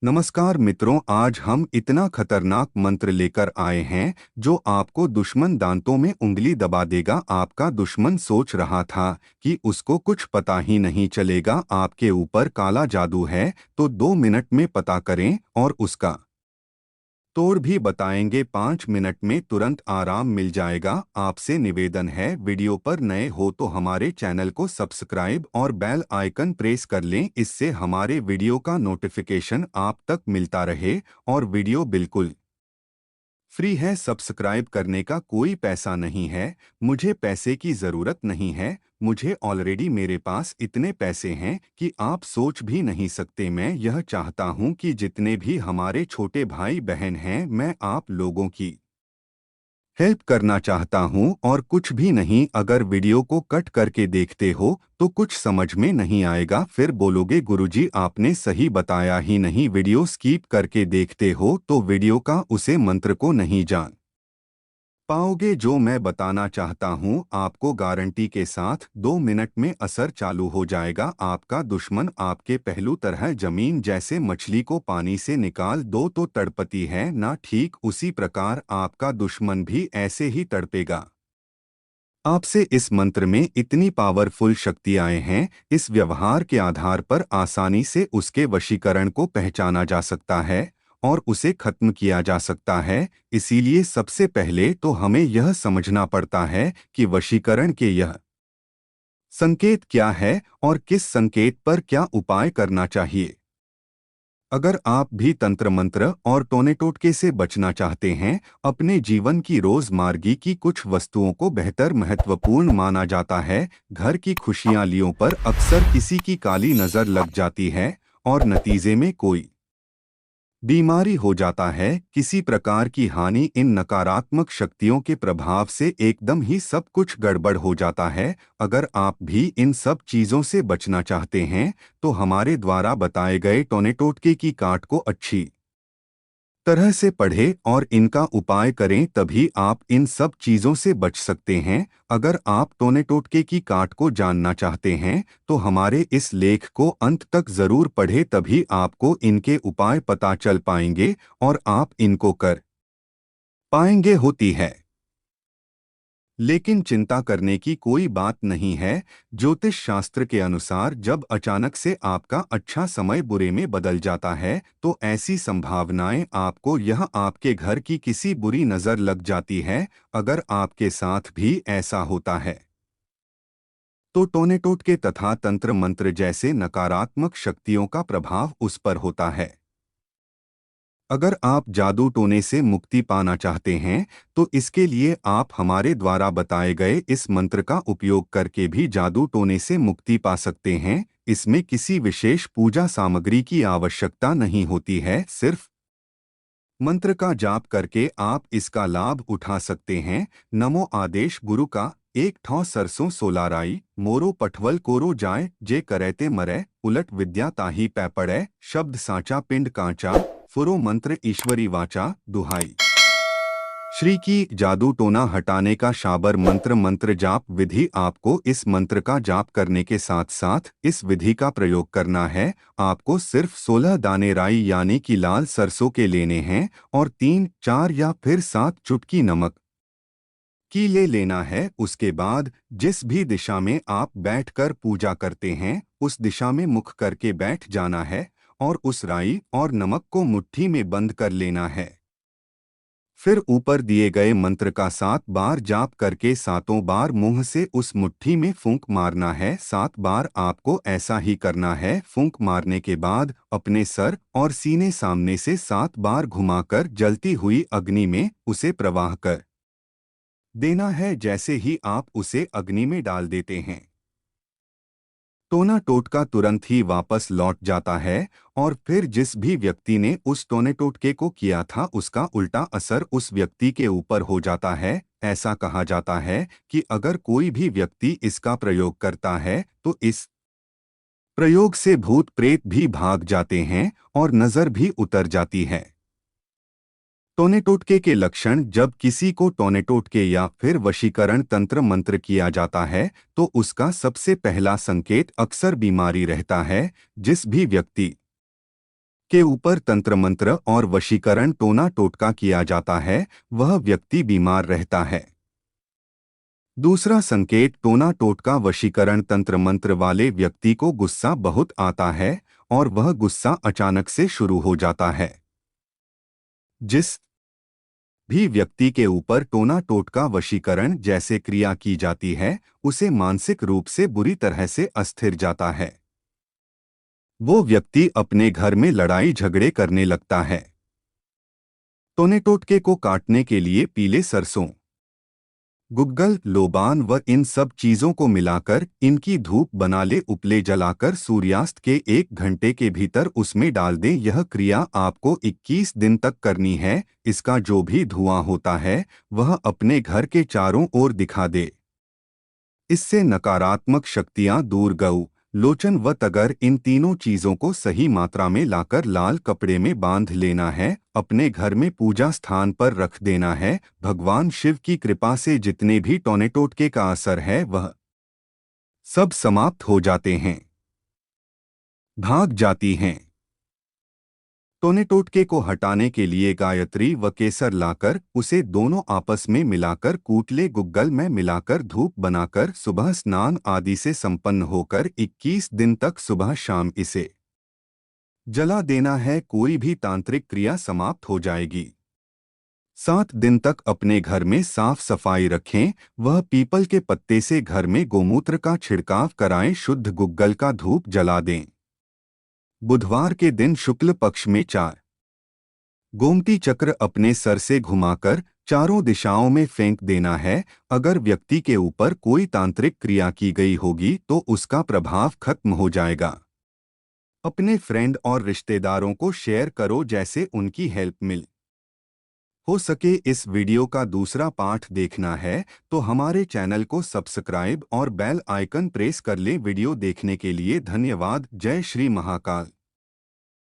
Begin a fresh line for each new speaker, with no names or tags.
नमस्कार मित्रों, आज हम इतना खतरनाक मंत्र लेकर आए हैं जो आपको दुश्मन दांतों में उंगली दबा देगा। आपका दुश्मन सोच रहा था कि उसको कुछ पता ही नहीं चलेगा आपके ऊपर काला जादू है, तो 2 मिनट में पता करें और उसका तोड़ भी बताएंगे। 5 मिनट में तुरंत आराम मिल जाएगा। आपसे निवेदन है, वीडियो पर नए हो तो हमारे चैनल को सब्सक्राइब और बेल आइकन प्रेस कर लें, इससे हमारे वीडियो का नोटिफिकेशन आप तक मिलता रहे। और वीडियो बिल्कुल फ्री है, सब्सक्राइब करने का कोई पैसा नहीं है। मुझे पैसे की ज़रूरत नहीं है, मुझे ऑलरेडी मेरे पास इतने पैसे हैं कि आप सोच भी नहीं सकते। मैं यह चाहता हूं कि जितने भी हमारे छोटे भाई बहन हैं, मैं आप लोगों की हेल्प करना चाहता हूं और कुछ भी नहीं। अगर वीडियो को कट करके देखते हो तो कुछ समझ में नहीं आएगा, फिर बोलोगे गुरुजी आपने सही बताया ही नहीं। वीडियो स्किप करके देखते हो तो वीडियो का उसे मंत्र को नहीं जान पाओगे जो मैं बताना चाहता हूं। आपको गारंटी के साथ 2 मिनट में असर चालू हो जाएगा। आपका दुश्मन आपके पहलू तरह जमीन जैसे मछली को पानी से निकाल दो तो तड़पती है ना, ठीक उसी प्रकार आपका दुश्मन भी ऐसे ही तड़पेगा। आपसे इस मंत्र में इतनी पावरफुल शक्तियां हैं, इस व्यवहार के आधार पर आसानी से उसके वशीकरण को पहचाना जा सकता है और उसे खत्म किया जा सकता है। इसीलिए सबसे पहले तो हमें यह समझना पड़ता है कि वशीकरण के यह संकेत क्या है और किस संकेत पर क्या उपाय करना चाहिए। अगर आप भी तंत्र मंत्र और टोने टोटके से बचना चाहते हैं, अपने जीवन की रोजमार्गी की कुछ वस्तुओं को बेहतर महत्वपूर्ण माना जाता है। घर की खुशियां पर अक्सर किसी की काली नजर लग जाती है और नतीजे में कोई बीमारी हो जाता है, किसी प्रकार की हानि। इन नकारात्मक शक्तियों के प्रभाव से एकदम ही सब कुछ गड़बड़ हो जाता है। अगर आप भी इन सब चीजों से बचना चाहते हैं तो हमारे द्वारा बताए गए टोने टोटके की काट को अच्छी तरह से पढ़ें और इनका उपाय करें, तभी आप इन सब चीजों से बच सकते हैं। अगर आप टोने टोटके की काट को जानना चाहते हैं तो हमारे इस लेख को अंत तक जरूर पढ़ें, तभी आपको इनके उपाय पता चल पाएंगे और आप इनको कर पाएंगे। होती है लेकिन चिंता करने की कोई बात नहीं है। ज्योतिष शास्त्र के अनुसार जब अचानक से आपका अच्छा समय बुरे में बदल जाता है तो ऐसी संभावनाएं आपको यह आपके घर की किसी बुरी नज़र लग जाती है। अगर आपके साथ भी ऐसा होता है तो टोने टोटके तथा तंत्र मंत्र जैसे नकारात्मक शक्तियों का प्रभाव उस पर होता है। अगर आप जादू टोने से मुक्ति पाना चाहते हैं तो इसके लिए आप हमारे द्वारा बताए गए इस मंत्र का उपयोग करके भी जादू टोने से मुक्ति पा सकते हैं। इसमें किसी विशेष पूजा सामग्री की आवश्यकता नहीं होती है, सिर्फ मंत्र का जाप करके आप इसका लाभ उठा सकते हैं। नमो आदेश गुरु का। एक ठौ सरसों सोला राई, मोरो पठवल कोरो जाए, जे करैते मरै, उलट विद्या ताही पै पड़ै, शब्द साचा पिंड कांचा, फुरो मंत्र ईश्वरी वाचा, दुहाई श्री की। जादू टोना हटाने का शाबर मंत्र। मंत्र जाप विधि। आपको इस मंत्र का जाप करने के साथ साथ इस विधि का प्रयोग करना है। आपको सिर्फ 16 दाने राई यानी कि लाल सरसों के लेने हैं और 3, 4 या फिर 7 चुटकी नमक की लेना है। उसके बाद जिस भी दिशा में आप बैठकर पूजा करते हैं उस दिशा में मुख करके बैठ जाना है और उस राई और नमक को मुट्ठी में बंद कर लेना है। फिर ऊपर दिए गए मंत्र का 7 बार जाप करके 7 बार मुंह से उस मुट्ठी में फूंक मारना है। 7 बार आपको ऐसा ही करना है। फूंक मारने के बाद अपने सर और सीने सामने से 7 बार घुमाकर जलती हुई अग्नि में उसे प्रवाह कर देना है। जैसे ही आप उसे अग्नि में डाल देते हैं, टोना टोटका तुरंत ही वापस लौट जाता है और फिर जिस भी व्यक्ति ने उस टोने टोटके को किया था उसका उल्टा असर उस व्यक्ति के ऊपर हो जाता है। ऐसा कहा जाता है कि अगर कोई भी व्यक्ति इसका प्रयोग करता है तो इस प्रयोग से भूत प्रेत भी भाग जाते हैं और नजर भी उतर जाती है। टोने टोटके के लक्षण। जब किसी को टोने टोटके या फिर वशीकरण तंत्र मंत्र किया जाता है तो उसका सबसे पहला संकेत अक्सर बीमारी रहता है। जिस भी व्यक्ति के ऊपर तंत्र मंत्र और वशीकरण टोना टोटका किया जाता है, वह व्यक्ति बीमार रहता है। दूसरा संकेत टोना टोटका वशीकरण तंत्र मंत्र वाले व्यक्ति को गुस्सा बहुत आता है और वह गुस्सा अचानक से शुरू हो जाता है। जिस भी व्यक्ति के ऊपर टोना टोटका वशीकरण जैसे क्रिया की जाती है, उसे मानसिक रूप से बुरी तरह से अस्थिर जाता है। वो व्यक्ति अपने घर में लड़ाई झगड़े करने लगता है। टोने टोटके को काटने के लिए पीले सरसों, गुग्गल, लोबान व इन सब चीजों को मिलाकर इनकी धूप बना ले, उपले जलाकर सूर्यास्त के 1 घंटे के भीतर उसमें डाल दें। यह क्रिया आपको 21 दिन तक करनी है। इसका जो भी धुआं होता है वह अपने घर के चारों ओर दिखा दे। इससे नकारात्मक शक्तियां दूर गऊ, लोचन व तगर इन तीनों चीजों को सही मात्रा में लाकर लाल कपड़े में बांध लेना है, अपने घर में पूजा स्थान पर रख देना है। भगवान शिव की कृपा से जितने भी टोने टोटके का असर है वह सब समाप्त हो जाते हैं, भाग जाती हैं। टोने टोटके को हटाने के लिए गायत्री व केसर लाकर उसे दोनों आपस में मिलाकर कूट ले, गुग्गल में मिलाकर धूप बनाकर सुबह स्नान आदि से संपन्न होकर 21 दिन तक सुबह शाम इसे जला देना है। कोई भी तांत्रिक क्रिया समाप्त हो जाएगी। 7 दिन तक अपने घर में साफ सफाई रखें। वह पीपल के पत्ते से घर में गोमूत्र का छिड़काव कराएं। शुद्ध गुग्गल का धूप जला दें। बुधवार के दिन शुक्ल पक्ष में 4 गोमती चक्र अपने सर से घुमाकर चारों दिशाओं में फेंक देना है। अगर व्यक्ति के ऊपर कोई तांत्रिक क्रिया की गई होगी तो उसका प्रभाव खत्म हो जाएगा। अपने फ्रेंड और रिश्तेदारों को शेयर करो जैसे उनकी हेल्प मिल हो सके। इस वीडियो का दूसरा पार्ट देखना है तो हमारे चैनल को सब्सक्राइब और बेल आइकन प्रेस कर लें। वीडियो देखने के लिए धन्यवाद। जय श्री महाकाल।